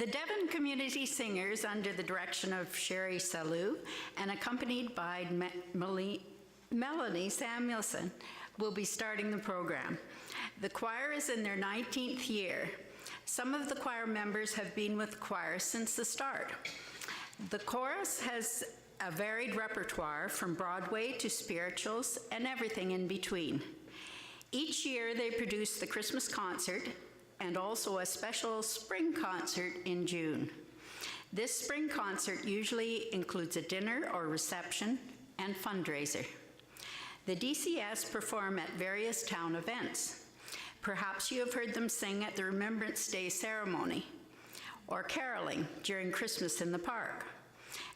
The Devon Community Singers, under the direction of Sherry Salou and accompanied by Melanie Samuelson, will be starting the program. The choir is in their 19th year. Some of the choir members have been with the choir since the start. The chorus has a varied repertoire from Broadway to spirituals and everything in between. Each year they produce the Christmas concert and also a special spring concert in June. This spring concert usually includes a dinner or reception and fundraiser. The DCS perform at various town events. Perhaps you have heard them sing at the Remembrance Day ceremony or caroling during Christmas in the park.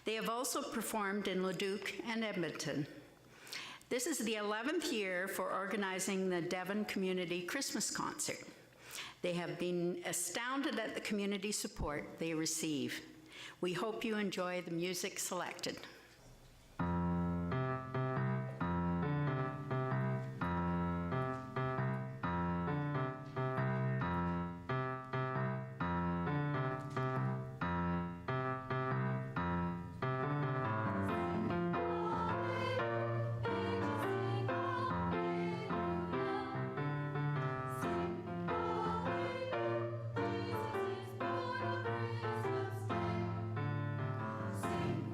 They have also performed in Leduc and Edmonton. This is the 11th year for organizing the Devon Community Christmas Concert. They have been astounded at the community support they receive. We hope you enjoy the music selected. Sing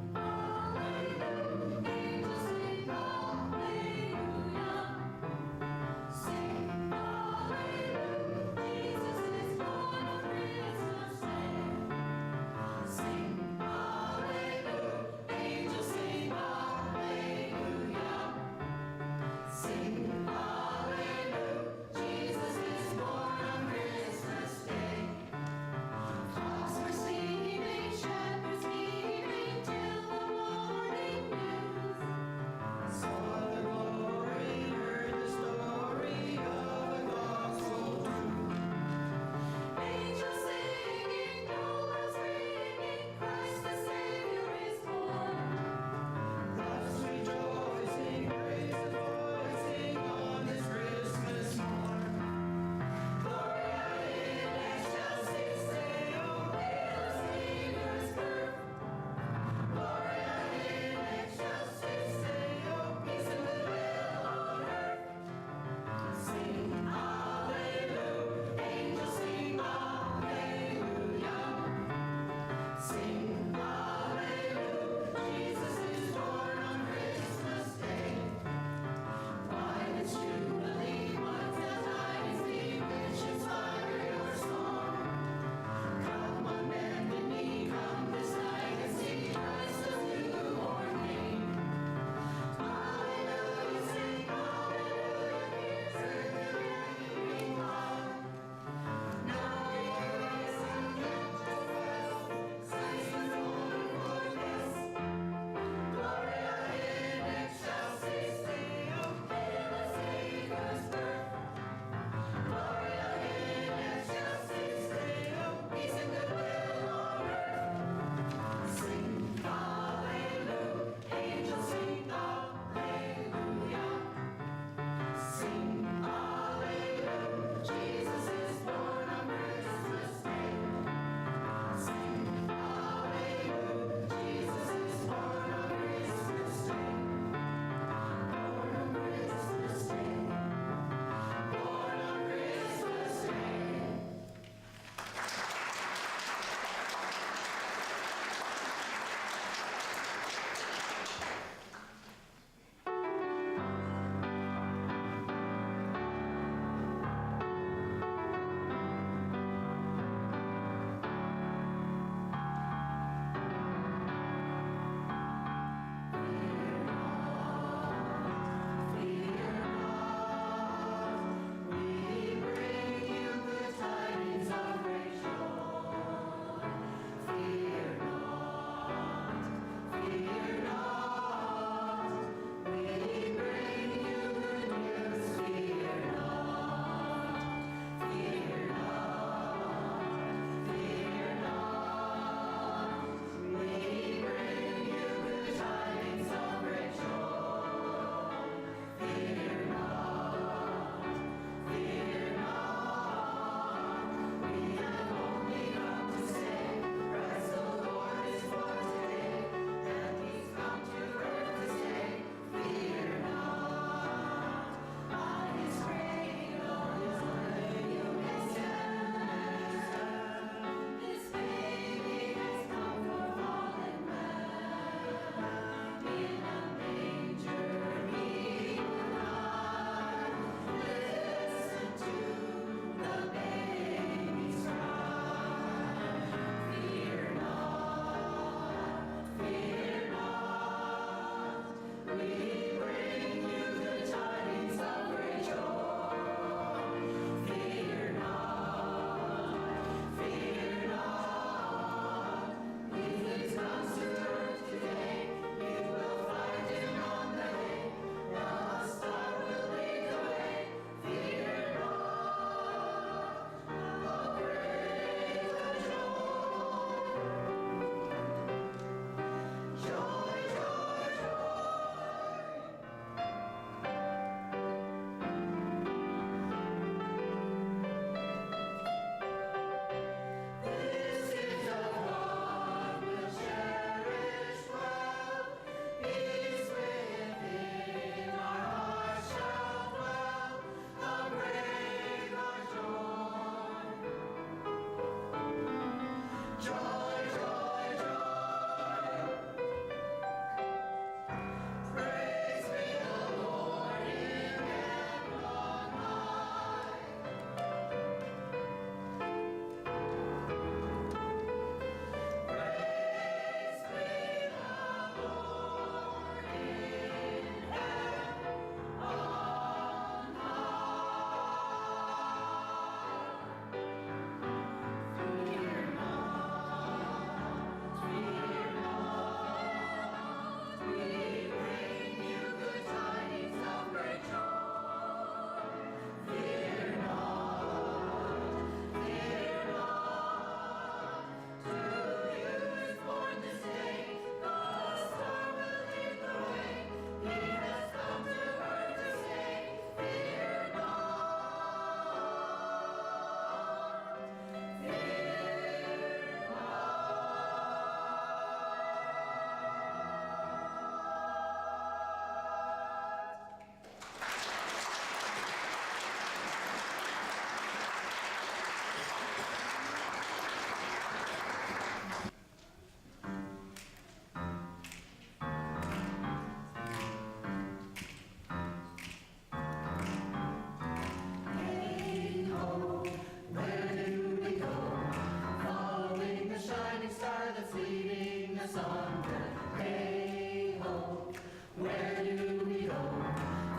that's leading us onward. Hey ho, where do we go?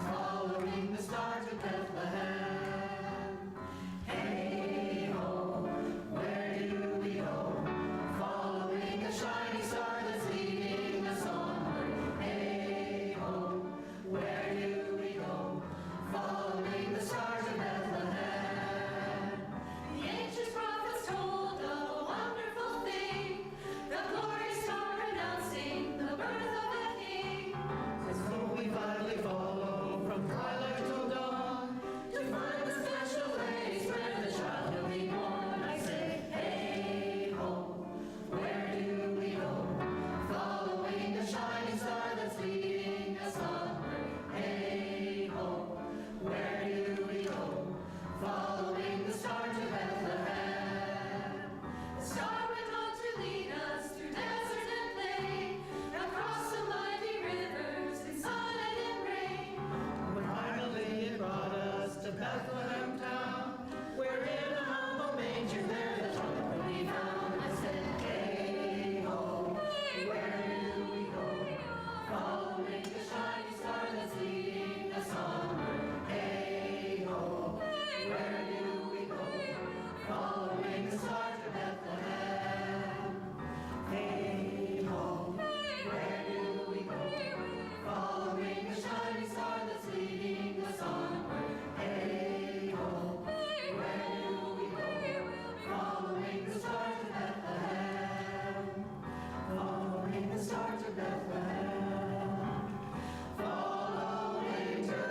Following the star to Bethlehem. Hey ho, where do we go? Following the shining star that's leading us onward. Hey ho, where do we go? Following the star to Bethlehem. The ancient prophets told of a wonderful thing, the glorious star announcing the birth of a king. So we gladly follow from twilight till dawn to find the special place where the child will be born. I say, hey ho, where do we go? Following the shining star that's leading us onward. Hey ho, where do we go? Following the star to Bethlehem. The star went on to lead us through desert and plain, across the mighty rivers in sun and in rain. When finally it brought us to Bethlehem town, where in a humble manger there the child will be found. I said, hey ho, where do we go? Following the shining star that's leading us onward. Hey ho, where do we go? Following the star to Bethlehem. Hey ho, where do we go? Following the shining star that's leading us onward. Hey ho, where do we go? Following the star to Bethlehem. Following the star to Bethlehem. Following to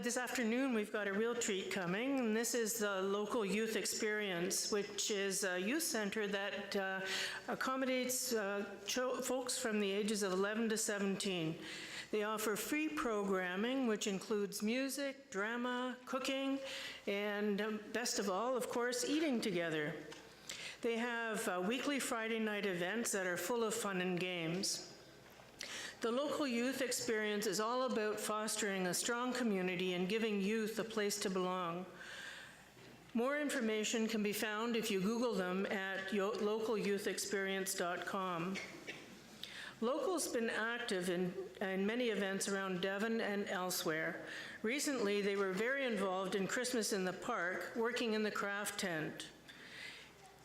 This afternoon, we've got a real treat coming, and this is the Local Youth Experience, which is a youth center that accommodates folks from the ages of 11 to 17. They offer free programming, which includes music, drama, cooking, and best of all, of course, eating together. They have weekly Friday night events that are full of fun and games. The local youth experience is all about fostering a strong community and giving youth a place to belong. More information can be found if you Google them at localyouthexperience.com. Local's been active in many events around Devon and elsewhere. Recently, they were very involved in Christmas in the Park, working in the craft tent.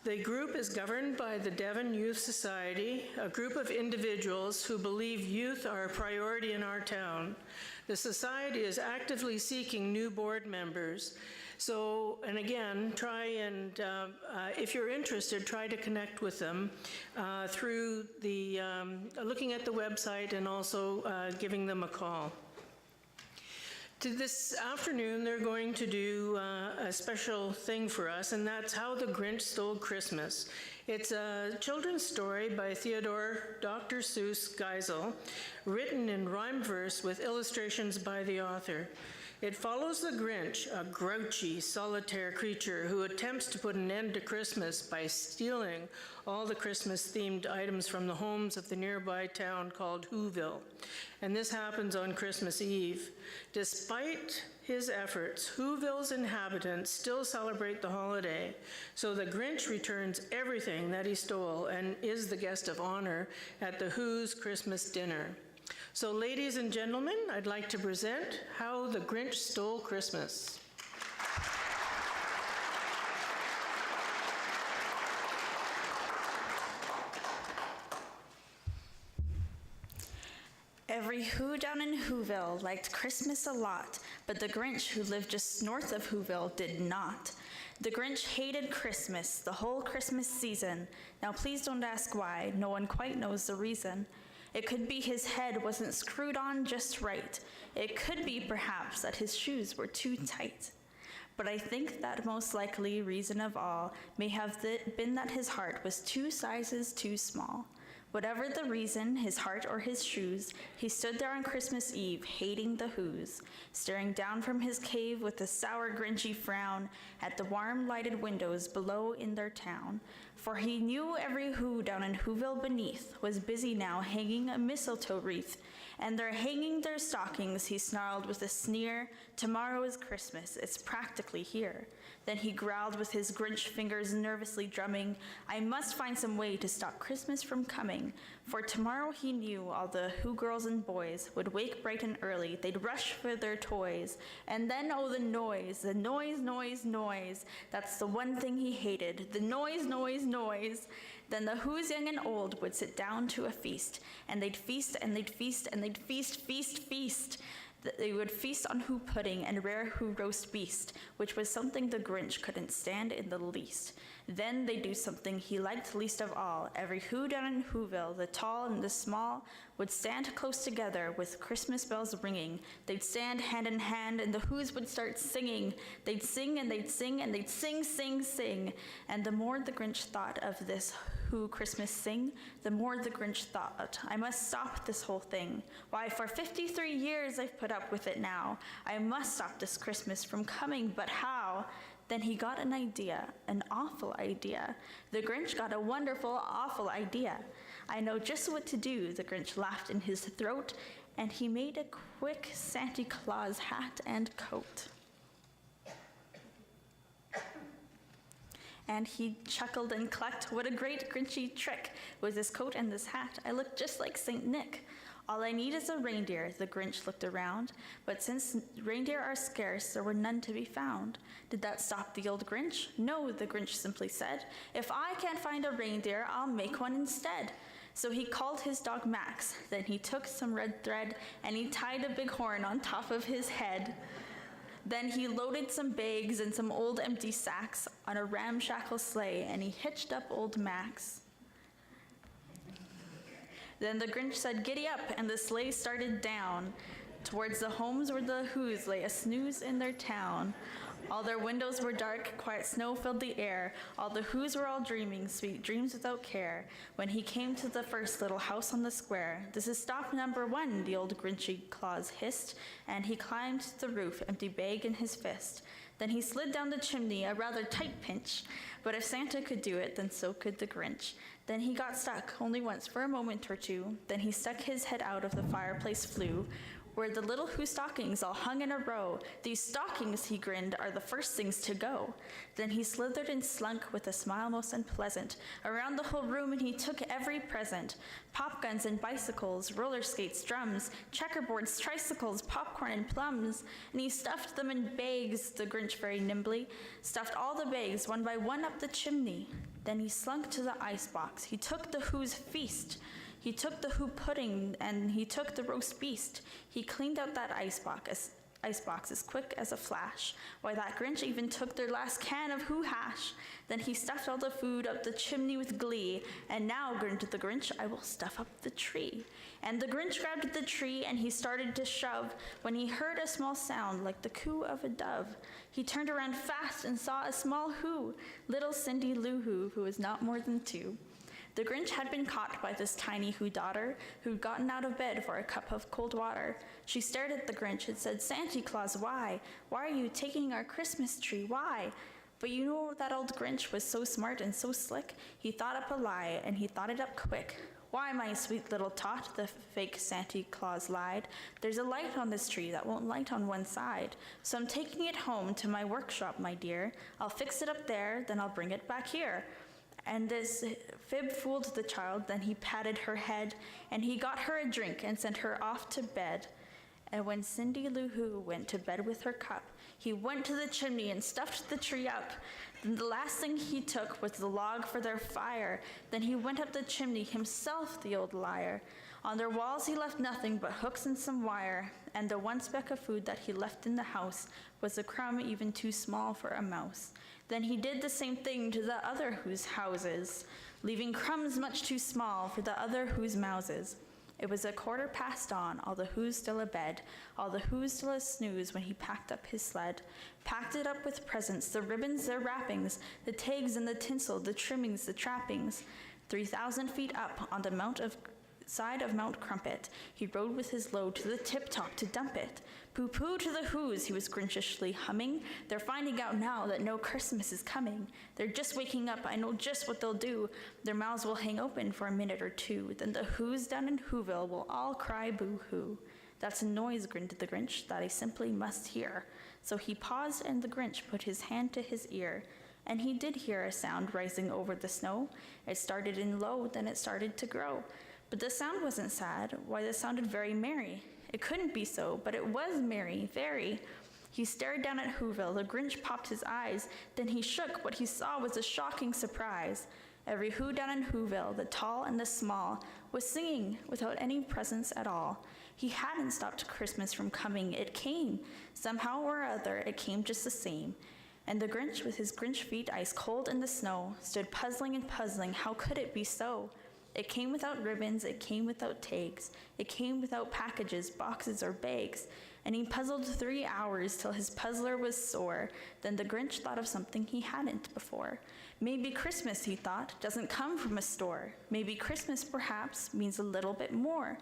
The group is governed by the Devon Youth Society, a group of individuals who believe youth are a priority in our town. The society is actively seeking new board members. So, and again, try and, if you're interested, try to connect with them through the, looking at the website and also giving them a call. This afternoon, they're going to do a special thing for us, and that's How the Grinch Stole Christmas. It's a children's story by Theodore Dr. Seuss Geisel, written in rhyme verse with illustrations by the author. It follows the Grinch, a grouchy, solitary creature who attempts to put an end to Christmas by stealing all the Christmas-themed items from the homes of the nearby town called Whoville. And this happens on Christmas Eve. Despite his efforts, Whoville's inhabitants still celebrate the holiday, so the Grinch returns everything that he stole and is the guest of honor at the Who's Christmas dinner. So, ladies and gentlemen, I'd like to present How the Grinch Stole Christmas. Every Who down in Whoville liked Christmas a lot, but the Grinch, who lived just north of Whoville, did not. The Grinch hated Christmas, the whole Christmas season. Now please don't ask why, no one quite knows the reason. It could be his head wasn't screwed on just right. It could be, perhaps, that his shoes were too tight. But I think that most likely reason of all may have been that his heart was 2 sizes too small. Whatever the reason, his heart or his shoes, he stood there on Christmas Eve, hating the Who's, staring down from his cave with a sour, grinchy frown at the warm, lighted windows below in their town. For he knew every Who down in Whoville beneath was busy now hanging a mistletoe wreath, and they're hanging their stockings, he snarled with a sneer. Tomorrow is Christmas, it's practically here. Then he growled with his Grinch fingers nervously drumming, I must find some way to stop Christmas from coming. For tomorrow he knew all the Who girls and boys would wake bright and early, they'd rush for their toys. And then, oh, the noise, noise, noise. That's the one thing he hated, the noise, noise, noise. Then the Who's young and old would sit down to a feast, and they'd feast, and they'd feast, and they'd feast, feast, feast. They would feast on Who pudding and rare Who roast beast, which was something the Grinch couldn't stand in the least. Then they'd do something he liked least of all. Every Who down in Whoville, the tall and the small, would stand close together with Christmas bells ringing. They'd stand hand in hand, and the Who's would start singing. They'd sing, and they'd sing, and they'd sing, sing, sing. And the more the Grinch thought of this Who Christmas sing, the more the Grinch thought, I must stop this whole thing. Why, for 53 years I've put up with it now. I must stop this Christmas from coming, but how? Then he got an idea, an awful idea. The Grinch got a wonderful, awful idea. I know just what to do, the Grinch laughed in his throat, and he made a quick Santa Claus hat and coat. And he chuckled and clucked, what a great Grinchy trick. With this coat and this hat, I look just like St. Nick. All I need is a reindeer, the Grinch looked around. But since reindeer are scarce, there were none to be found. Did that stop the old Grinch? No, the Grinch simply said. If I can't find a reindeer, I'll make one instead. So he called his dog Max. Then he took some red thread and he tied a big horn on top of his head. Then he loaded some bags and some old empty sacks on a ramshackle sleigh, and he hitched up old Max. Then the Grinch said, giddy up, and the sleigh started down towards the homes where the Who's lay a snooze in their town. All their windows were dark, quiet snow filled the air. All the Whos were all dreaming, sweet dreams without care. When he came to the first little house on the square, "This is stop number 1, the old Grinchy Claus hissed, and he climbed to the roof, empty bag in his fist. Then he slid down the chimney, a rather tight pinch. But if Santa could do it, then so could the Grinch. Then he got stuck, only once for a moment or two. Then he stuck his head out of the fireplace flue, where the little Who stockings all hung in a row. These stockings, he grinned, are the first things to go. Then he slithered and slunk with a smile most unpleasant around the whole room, and he took every present. Pop guns and bicycles, roller skates, drums, checkerboards, tricycles, popcorn and plums. And he stuffed them in bags, the Grinch very nimbly, stuffed all the bags one by one up the chimney. Then he slunk to the icebox. He took the Who's feast. He took the Who pudding, and he took the roast beast. He cleaned out that icebox as quick as a flash. Why, that Grinch even took their last can of Who hash. Then he stuffed all the food up the chimney with glee. And now, grinned the Grinch, I will stuff up the tree. And the Grinch grabbed the tree, and he started to shove, when he heard a small sound like the coo of a dove. He turned around fast and saw a small Who, little Cindy Lou who was not more than 2. The Grinch had been caught by this tiny Who daughter, who'd gotten out of bed for a cup of cold water. She stared at the Grinch and said, "Santa Claus, why? Why are you taking our Christmas tree? Why?" But you know that old Grinch was so smart and so slick, he thought up a lie, and he thought it up quick. "Why, my sweet little tot," the fake Santa Claus lied, "there's a light on this tree that won't light on one side. So I'm taking it home to my workshop, my dear. I'll fix it up there, then I'll bring it back here." And this fib fooled the child. Then he patted her head, and he got her a drink and sent her off to bed. And when Cindy Lou Who went to bed with her cup, he went to the chimney and stuffed the tree up. Then the last thing he took was the log for their fire. Then he went up the chimney himself, the old liar. On their walls he left nothing but hooks and some wire, and the one speck of food that he left in the house was a crumb even too small for a mouse. Then he did the same thing to the other Whose houses, leaving crumbs much too small for the other Whose mouses. It was 1:15 dawn, all the Whos still abed, all the Whos still a snooze when he packed up his sled. Packed it up with presents, the ribbons, their wrappings, the tags and the tinsel, the trimmings, the trappings. 3,000 feet up on the side of Mount Crumpet, he rode with his load to the tip-top to dump it. "Pooh-pooh to the Whos," he was grinchishly humming. "They're finding out now that no Christmas is coming. They're just waking up, I know just what they'll do. Their mouths will hang open for a minute or two. Then the Whos down in Whoville will all cry boo-hoo." "That's a noise," grinned the Grinch, "that I simply must hear." So he paused, and the Grinch put his hand to his ear. And he did hear a sound rising over the snow. It started in low, then it started to grow. But the sound wasn't sad. Why, it sounded very merry. It couldn't be so, but it was merry, very. He stared down at Whoville. The Grinch popped his eyes. Then he shook. What he saw was a shocking surprise. Every Who down in Whoville, the tall and the small, was singing without any presents at all. He hadn't stopped Christmas from coming. It came. Somehow or other, it came just the same. And the Grinch, with his Grinch feet ice cold in the snow, stood puzzling and puzzling. How could it be so? It came without ribbons, it came without tags, it came without packages, boxes, or bags, and he puzzled 3 hours till his puzzler was sore. Then the Grinch thought of something he hadn't before. Maybe Christmas, he thought, doesn't come from a store. Maybe Christmas, perhaps, means a little bit more.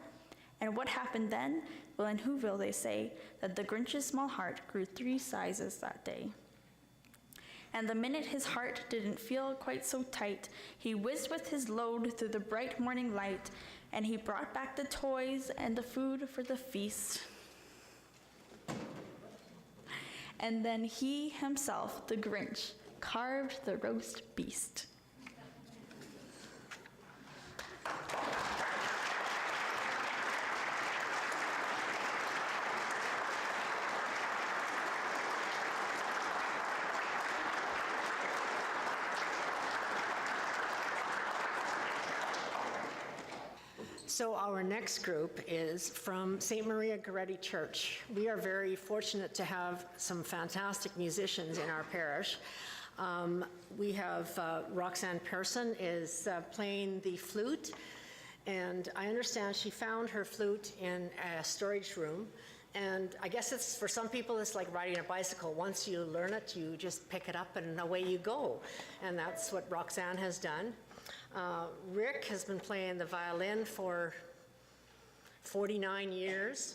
And what happened then? Well, in Whoville they say that the Grinch's small heart grew 3 sizes that day. And the minute his heart didn't feel quite so tight, he whizzed with his load through the bright morning light, and he brought back the toys and the food for the feast. And then he himself, the Grinch, carved the roast beast. So our next group is from St. Maria Goretti Church. We are very fortunate to have some fantastic musicians in our parish. We have Roxanne Pearson is playing the flute, and I understand she found her flute in a storage room, And I guess it's, for some people, it's like riding a bicycle. Once you learn it, you just pick it up and away you go. And that's what Roxanne has done. Rick has been playing the violin for 49 years.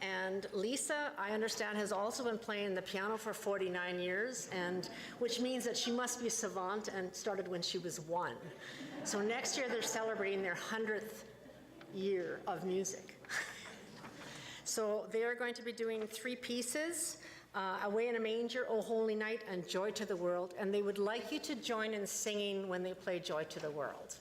And Lisa, I understand, has also been playing the piano for 49 years, and which means that she must be a savant and started when she was 1. So next year they're celebrating their 100th year of music. So they are going to be doing 3 pieces, Away in a Manger, O Holy Night, and Joy to the World, and they would like you to join in singing when they play Joy to the World.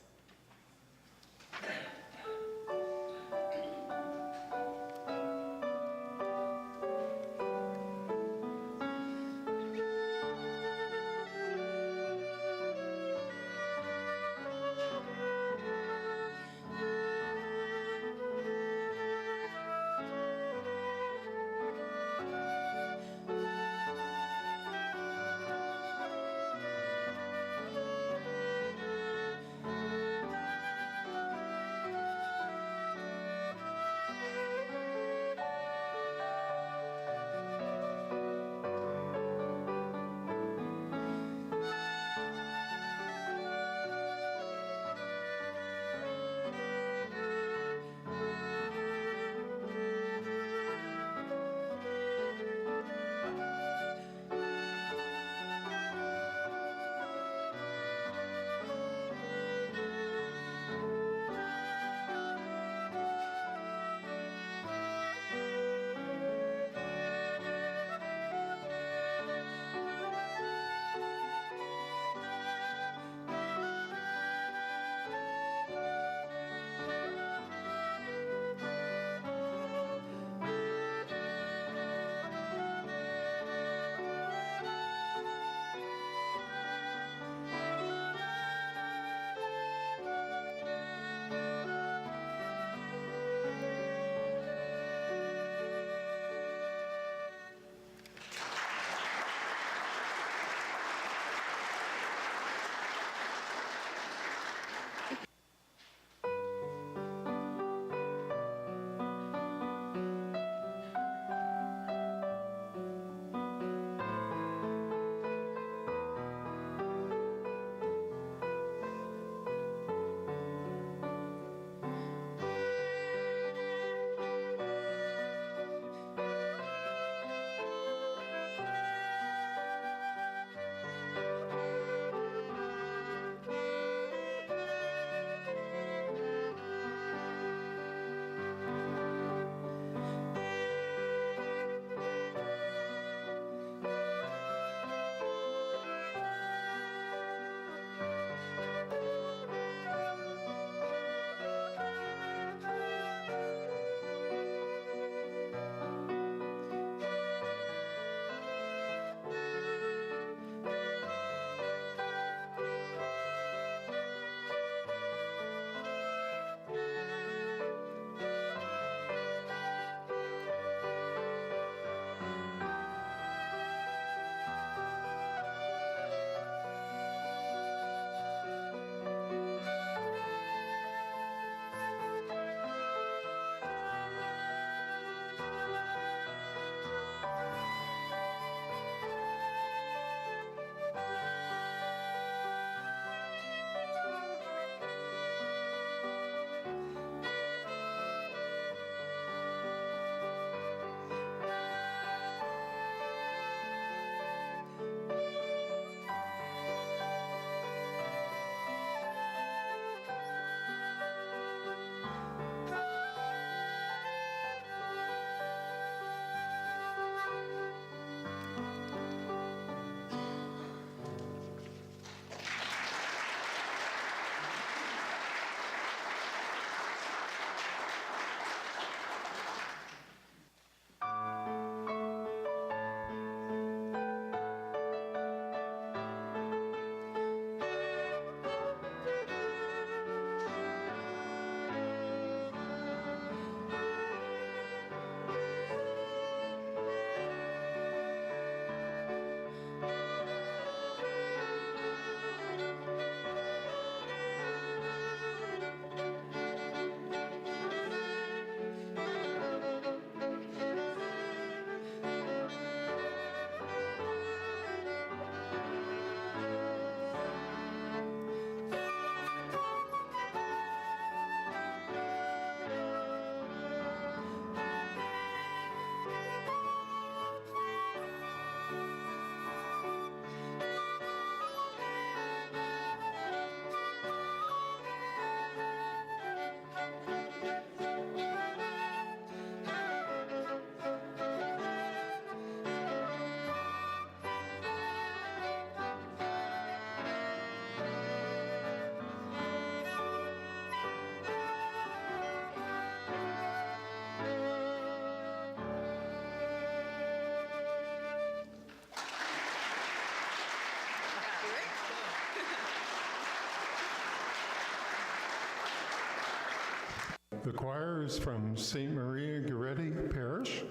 The choir is from St. Maria Goretti Parish.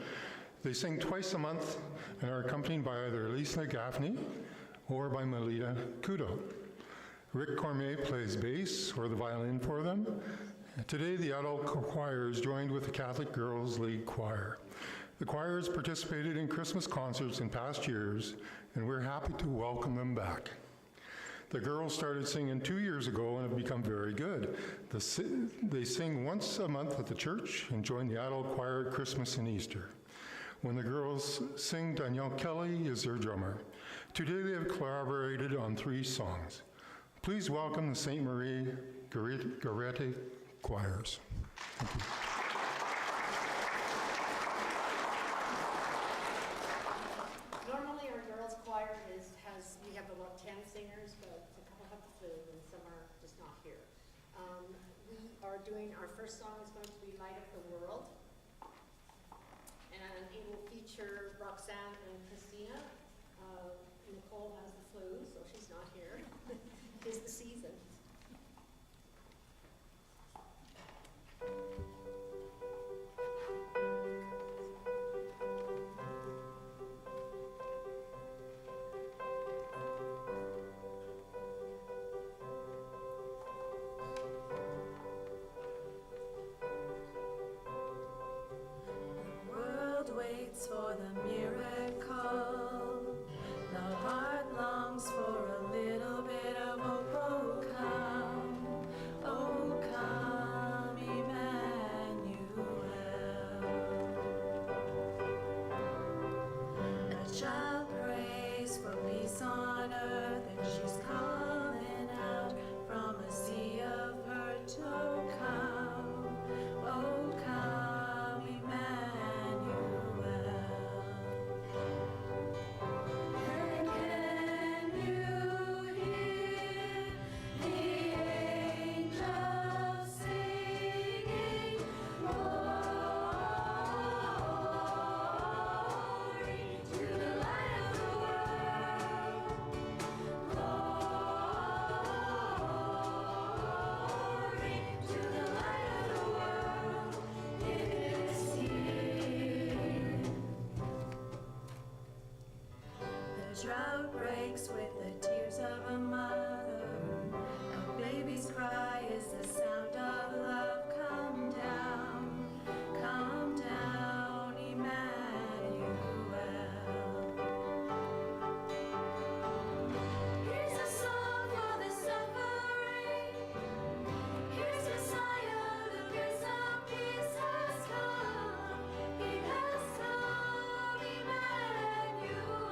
They sing twice a month and are accompanied by either Lisa Gaffney or by Melita Kudo. Rick Cormier plays bass or the violin for them. Today, the adult choir is joined with the Catholic Girls League Choir. The choir has participated in Christmas concerts in past years, and we're happy to welcome them back. The girls started singing 2 years ago and have become very good. They sing once a month at the church and join the adult choir at Christmas and Easter. When the girls sing, Danielle Kelly is their drummer. Today they have collaborated on 3 songs. Please welcome the St. Marie Goretti choirs. Thank you. Normally our girls' choir we have about 10 singers, but a couple have the flu and some are just not here. We are doing, our first song is going to be Light of the World. And it will feature Roxanne and Christina. Nicole has the flu, so she's not here. Tis the season. Waits for the miracle. The heart longs for a little bit of hope. Oh come, Emmanuel. A child prays for peace on earth, and she's calling out from a sea of hurt. Oh come, Emmanuel. Drought breaks with the tears of a mother. A baby's cry is the sound of love. Come down, Emmanuel. Here's a song for the suffering. Here's Messiah, the Prince of Peace has come. He has come, Emmanuel.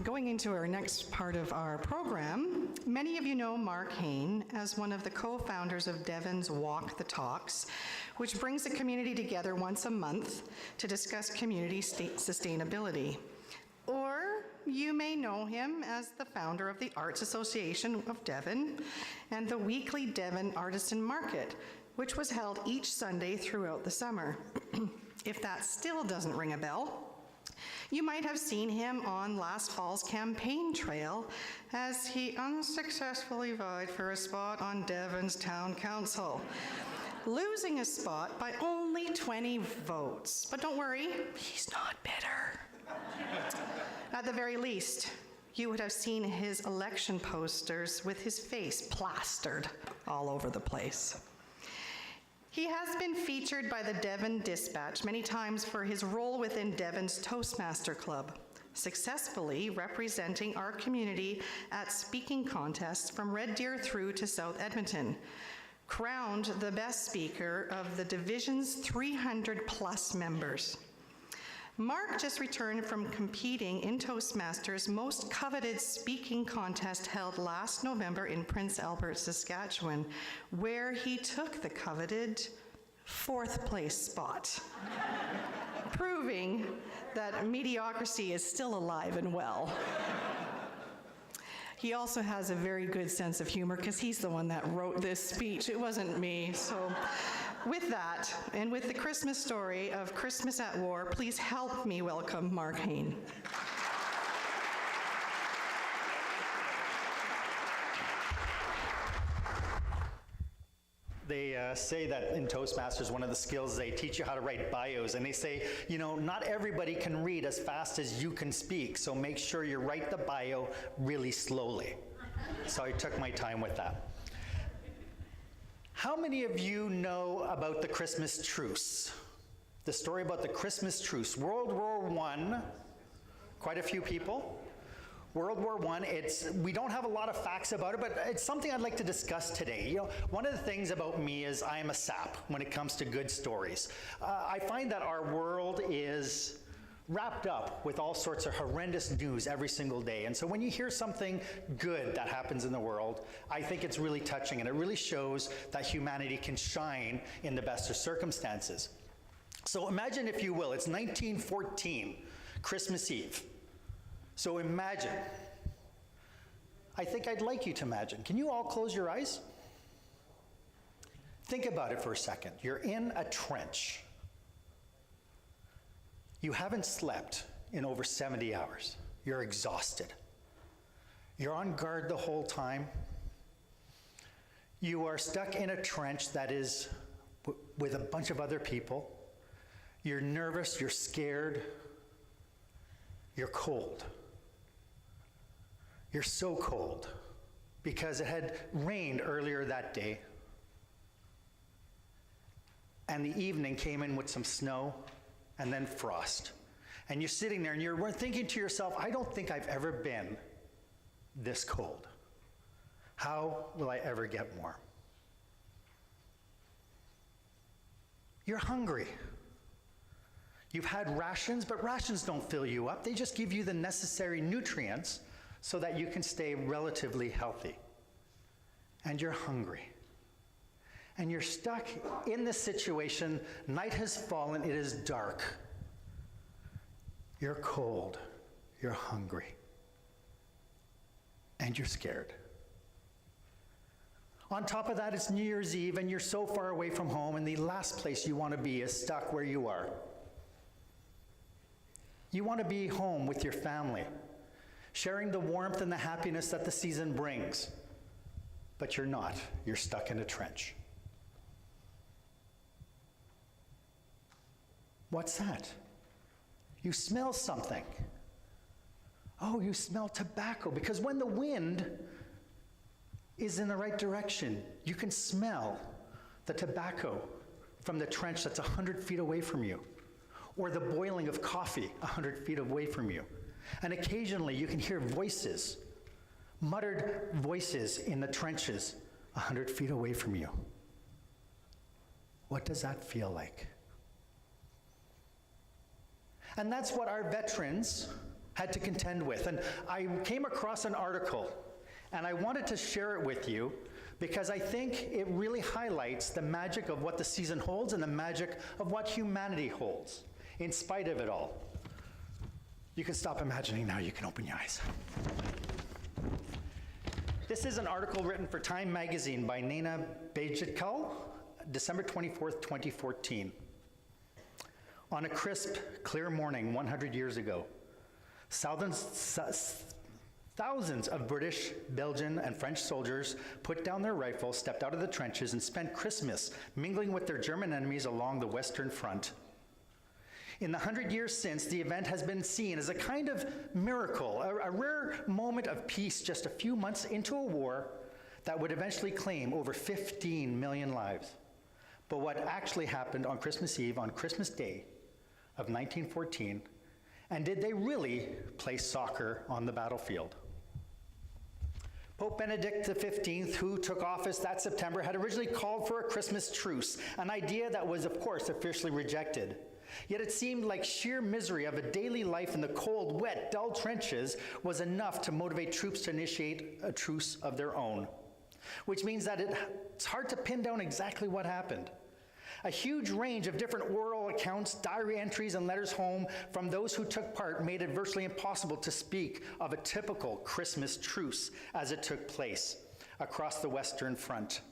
Going into our next part of our program, many of you know Marc Haine as one of the co-founders of Devon's Walk the Talks, which brings the community together once a month to discuss community sustainability. Or you may know him as the founder of the Arts Association of Devon and the weekly Devon Artisan Market, which was held each Sunday throughout the summer. If that still doesn't ring a bell, you might have seen him on last fall's campaign trail as he unsuccessfully vied for a spot on Devon's Town Council, losing a spot by only 20 votes. But don't worry, he's not bitter. At the very least, you would have seen his election posters with his face plastered all over the place. He has been featured by the Devon Dispatch many times for his role within Devon's Toastmaster Club, successfully representing our community at speaking contests from Red Deer through to South Edmonton, crowned the best speaker of the division's 300-plus members. Marc just returned from competing in Toastmasters' most coveted speaking contest held last November in Prince Albert, Saskatchewan, where he took the coveted 4th place spot, proving that mediocrity is still alive and well. He also has a very good sense of humor because he's the one that wrote this speech. It wasn't me. So with that, and with the Christmas story of Christmas at War, please help me welcome Marc Haine. They say that in Toastmasters, one of the skills they teach you how to write bios, and they say, you know, not everybody can read as fast as you can speak, so make sure you write the bio really slowly. So I took my time with that. How many of you know about the Christmas truce? The story about the Christmas truce. World War I, quite a few people. World War I, we don't have a lot of facts about it, but it's something I'd like to discuss today. You know, one of the things about me is I am a sap when it comes to good stories. I find that our world is wrapped up with all sorts of horrendous news every single day. And so when you hear something good that happens in the world, I think it's really touching, and it really shows that humanity can shine in the best of circumstances. So imagine, if you will, it's 1914, Christmas Eve. So imagine, I think I'd like you to imagine. Can you all close your eyes? Think about it for a second. You're in a trench. You haven't slept in over 70 hours. You're exhausted. You're on guard the whole time. You are stuck in a trench that is with a bunch of other people. You're nervous, you're scared, you're cold. You're so cold because it had rained earlier that day, and the evening came in with some snow and then frost. And you're sitting there and you're thinking to yourself, I don't think I've ever been this cold. How will I ever get warm? You're hungry. You've had rations, but rations don't fill you up. They just give you the necessary nutrients so that you can stay relatively healthy. And you're hungry. And you're stuck in this situation. Night has fallen, it is dark. You're cold, you're hungry, and you're scared. On top of that, it's New Year's Eve, and you're so far away from home, and the last place you want to be is stuck where you are. You want to be home with your family, sharing the warmth and the happiness that the season brings. But you're not. You're stuck in a trench. What's that? You smell something. Oh, you smell tobacco, because when the wind is in the right direction, you can smell the tobacco from the trench that's 100 feet away from you, or the boiling of coffee 100 feet away from you. And occasionally you can hear voices, muttered voices in the trenches 100 feet away from you. What does that feel like? And that's what our veterans had to contend with. And I came across an article, and I wanted to share it with you because I think it really highlights the magic of what the season holds and the magic of what humanity holds, in spite of it all. You can stop imagining now, you can open your eyes. This is an article written for Time magazine by Nina Bejikal, December 24th, 2014. On a crisp, clear morning 100 years ago, thousands of British, Belgian, and French soldiers put down their rifles, stepped out of the trenches, and spent Christmas mingling with their German enemies along the Western Front. In the 100 years since, the event has been seen as a kind of miracle, a rare moment of peace just a few months into a war that would eventually claim over 15 million lives. But what actually happened on Christmas Eve, on Christmas Day of 1914, and did they really play soccer on the battlefield? Pope Benedict XV, who took office that September, had originally called for a Christmas truce, an idea that was, of course, officially rejected. Yet it seemed like sheer misery of a daily life in the cold, wet, dull trenches was enough to motivate troops to initiate a truce of their own, which means that it's hard to pin down exactly what happened. A huge range of different oral accounts, diary entries, and letters home from those who took part made it virtually impossible to speak of a typical Christmas truce as it took place across the Western Front.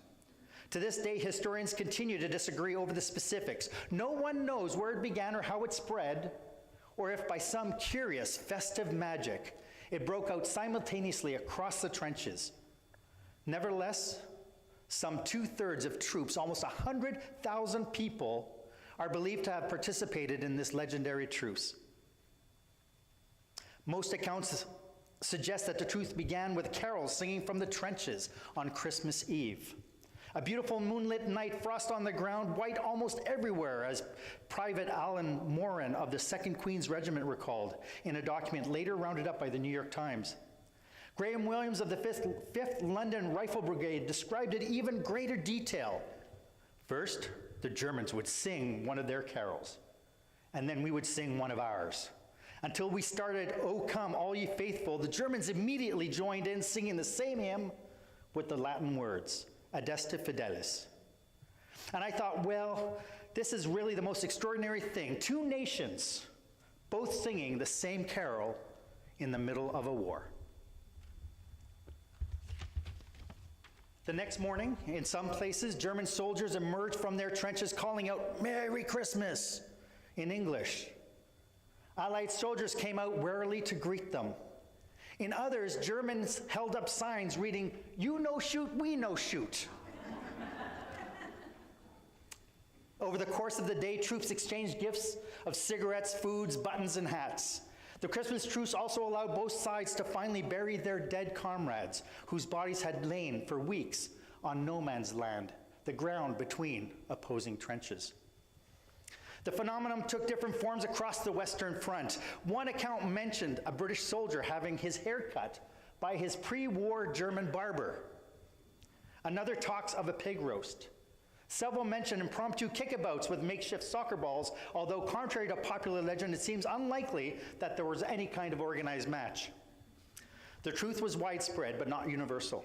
To this day, historians continue to disagree over the specifics. No one knows where it began or how it spread, or if by some curious festive magic, it broke out simultaneously across the trenches. Nevertheless, some 2/3 of troops, almost 100,000 people, are believed to have participated in this legendary truce. Most accounts suggest that the truce began with carols singing from the trenches on Christmas Eve. A beautiful moonlit night, frost on the ground, white almost everywhere, as Private Alan Moran of the 2nd Queen's Regiment recalled in a document later rounded up by the New York Times. Graham Williams of the 5th London Rifle Brigade described it in even greater detail. First, the Germans would sing one of their carols, and then we would sing one of ours. Until we started, "O Come, All Ye Faithful," the Germans immediately joined in singing the same hymn with the Latin words, Adeste Fidelis. And I thought, well, this is really the most extraordinary thing. Two nations, both singing the same carol in the middle of a war. The next morning, in some places, German soldiers emerged from their trenches calling out, "Merry Christmas," in English. Allied soldiers came out warily to greet them. In others, Germans held up signs reading, "You no shoot, we no shoot." Over the course of the day, troops exchanged gifts of cigarettes, foods, buttons, and hats. The Christmas truce also allowed both sides to finally bury their dead comrades, whose bodies had lain for weeks on no man's land, the ground between opposing trenches. The phenomenon took different forms across the Western Front. One account mentioned a British soldier having his hair cut by his pre-war German barber. Another talks of a pig roast. Several mention impromptu kickabouts with makeshift soccer balls, although contrary to popular legend, it seems unlikely that there was any kind of organized match. The truth was widespread, but not universal.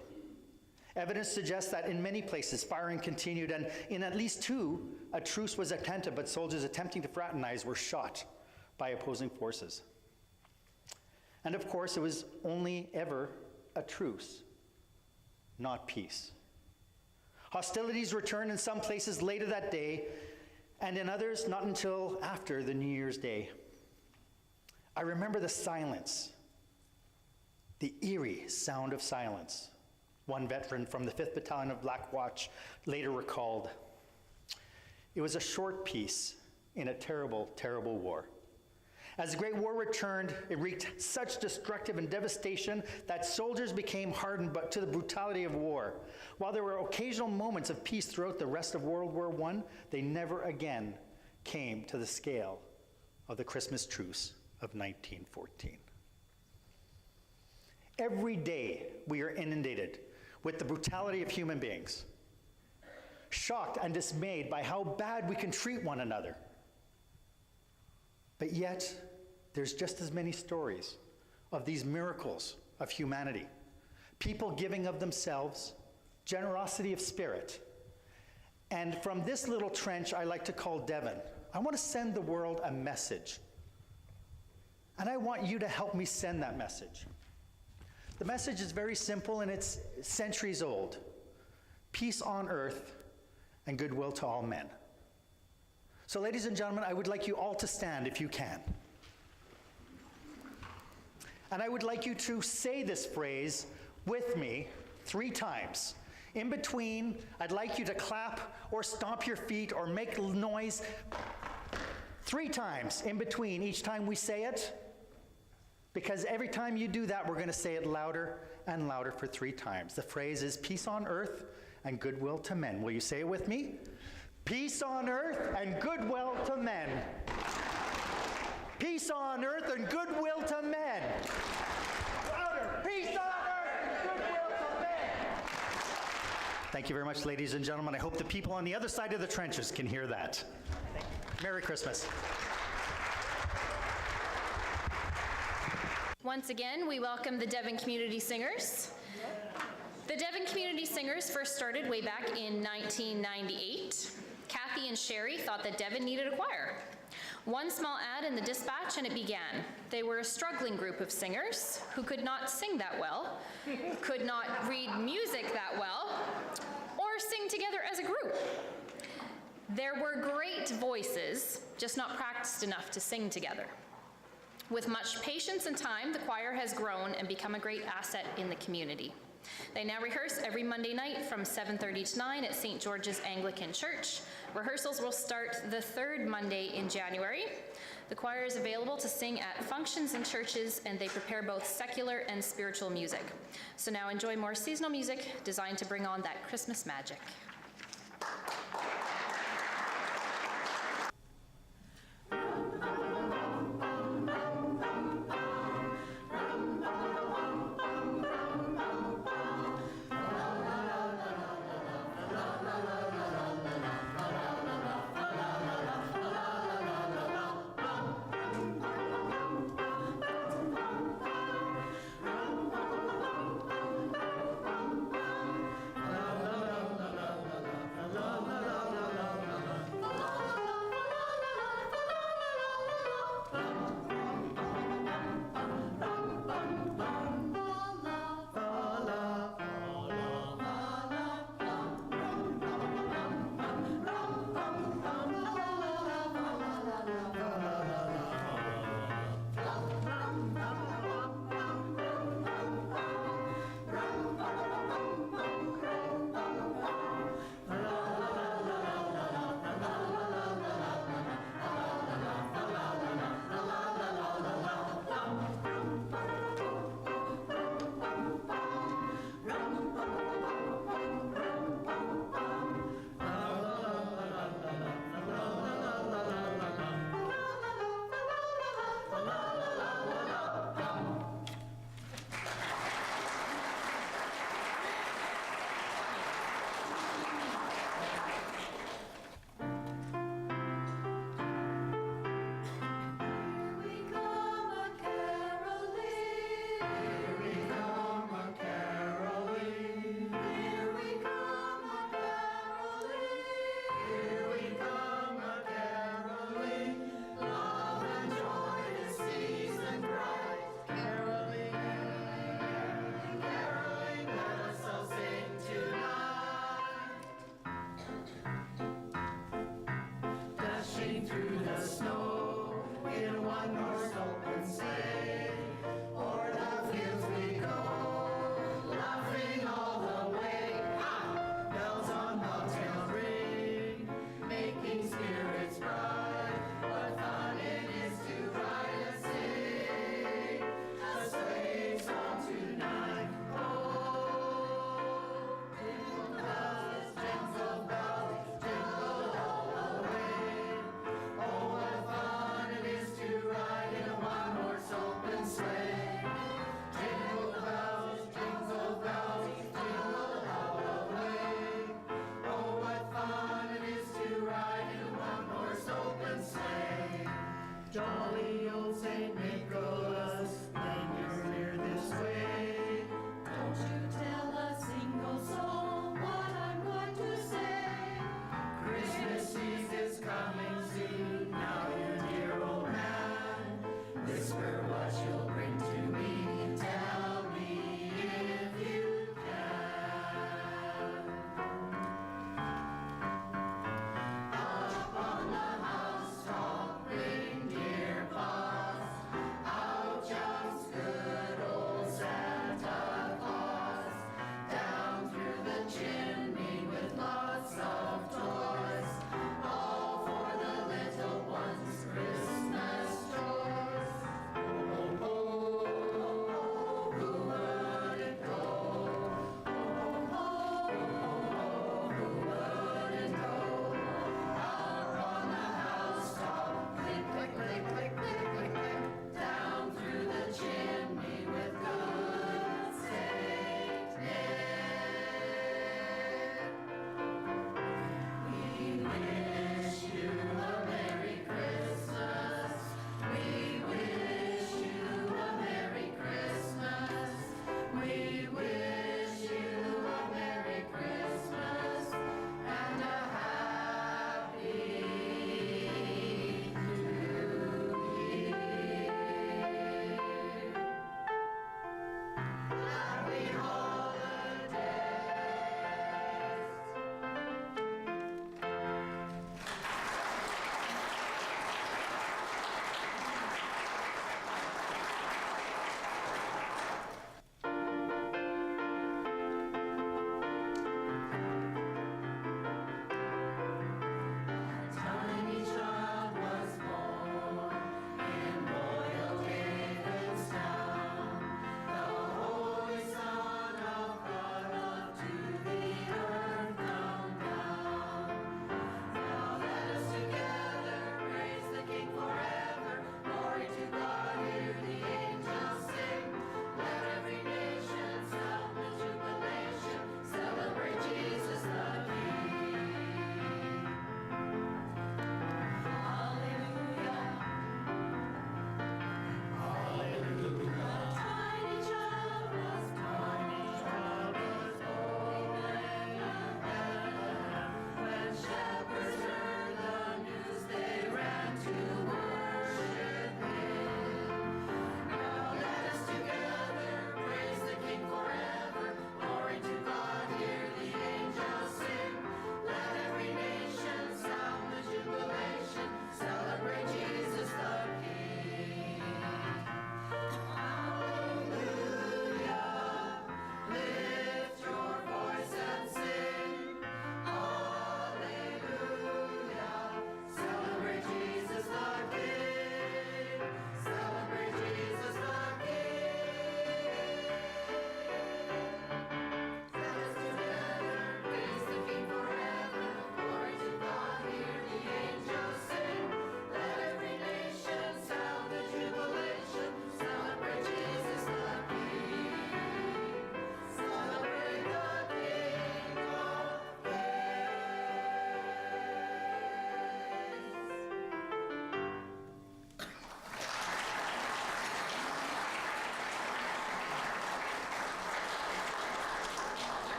Evidence suggests that in many places, firing continued, and in at least two, a truce was attempted, but soldiers attempting to fraternize were shot by opposing forces. And of course, it was only ever a truce, not peace. Hostilities returned in some places later that day, and in others not until after the New Year's Day. I remember the silence, the eerie sound of silence. One veteran from the 5th Battalion of Black Watch later recalled, "It was a short peace in a terrible, terrible war. As the Great War returned, it wreaked such destructive and devastation that soldiers became hardened to the brutality of war. While there were occasional moments of peace throughout the rest of World War I, they never again came to the scale of the Christmas truce of 1914. Every day we are inundated with the brutality of human beings, shocked and dismayed by how bad we can treat one another. But yet, there's just as many stories of these miracles of humanity. People giving of themselves, generosity of spirit. And from this little trench I like to call Devon, I want to send the world a message. And I want you to help me send that message. The message is very simple and it's centuries old. Peace on earth and goodwill to all men. So ladies and gentlemen, I would like you all to stand if you can. And I would like you to say this phrase with me 3 times. In between, I'd like you to clap or stomp your feet or make noise 3 times in between each time we say it. Because every time you do that, we're going to say it louder and louder for 3 times. The phrase is peace on earth and goodwill to men. Will you say it with me? Peace on earth and goodwill to men. Peace on earth and goodwill to men. Louder. Peace on earth and goodwill to men. Thank you very much, ladies and gentlemen. I hope the people on the other side of the trenches can hear that. Merry Christmas. Once again, we welcome the Devon Community Singers. The Devon Community Singers first started way back in 1998. Kathy and Sherry thought that Devon needed a choir. One small ad in the dispatch and it began. They were a struggling group of singers who could not sing that well, could not read music that well, or sing together as a group. There were great voices, just not practiced enough to sing together. With much patience and time, the choir has grown and become a great asset in the community. They now rehearse every Monday night from 7:30 to 9 at St. George's Anglican Church. Rehearsals will start the 3rd Monday in January. The choir is available to sing at functions and churches, and they prepare both secular and spiritual music. So now enjoy more seasonal music designed to bring on that Christmas magic. Jolly old St. Nicholas, lend your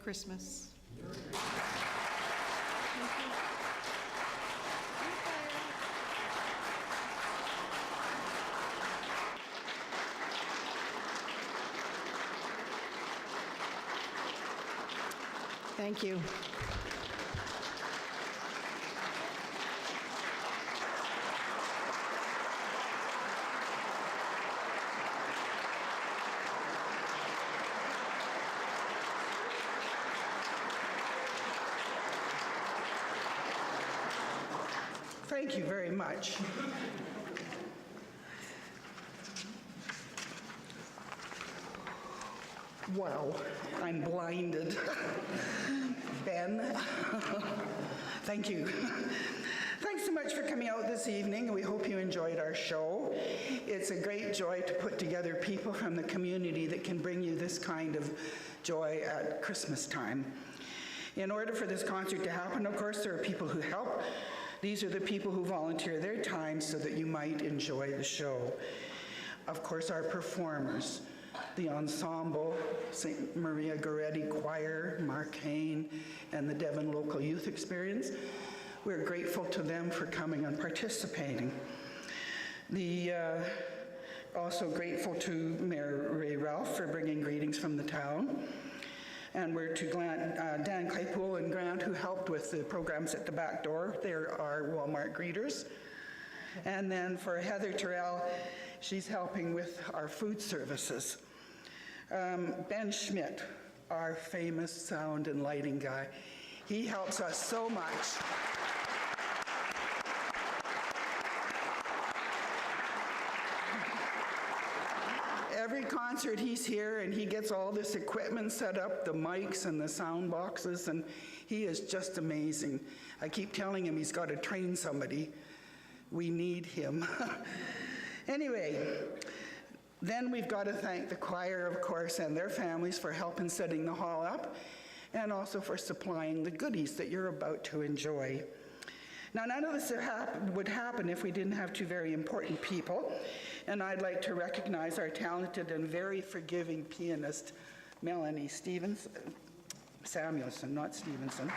Christmas. Thank you. Thank you very much. Wow, I'm blinded. Ben, thank you. Thanks so much for coming out this evening. We hope you enjoyed our show. It's a great joy to put together people from the community that can bring you this kind of joy at Christmas time. In order for this concert to happen, of course, there are people who help. These are the people who volunteer their time so that you might enjoy the show. Of course, our performers, the Ensemble, St. Maria Goretti Choir, Marc Haine, and the Devon Local Youth Experience. We're grateful to them for coming and participating. Also grateful to Mayor Ray Ralph for bringing greetings from the town. And we're to Dan Claypool and Grant, who helped with the programs at the back door. They're our Walmart greeters. And then for Heather Terrell, she's helping with our food services. Ben Schmidt, our famous sound and lighting guy, he helps us so much. Every concert he's here and he gets all this equipment set up, the mics and the sound boxes, and he is just amazing. I keep telling him he's got to train somebody. We need him. Anyway, then we've got to thank the choir, of course, and their families for helping setting the hall up, and also for supplying the goodies that you're about to enjoy. Now, none of this would happen if we didn't have two very important people, and I'd like to recognize our talented and very forgiving pianist, Melanie Samuelson, not Stevenson.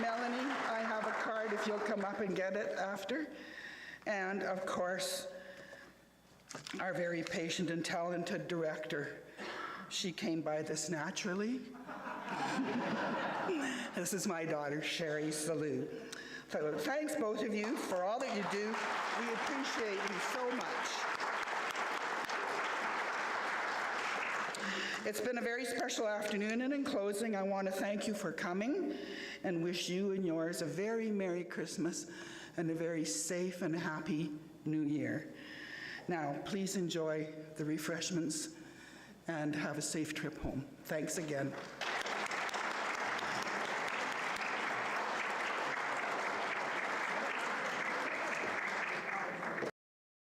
Melanie, I have a card if you'll come up and get it after. And of course, our very patient and talented director. She came by this naturally. This is my daughter, Sherry Salou. So thanks both of you for all that you do. We appreciate you so much. It's been a very special afternoon, and in closing, I want to thank you for coming and wish you and yours a very Merry Christmas and a very safe and happy New Year. Now, please enjoy the refreshments and have a safe trip home. Thanks again.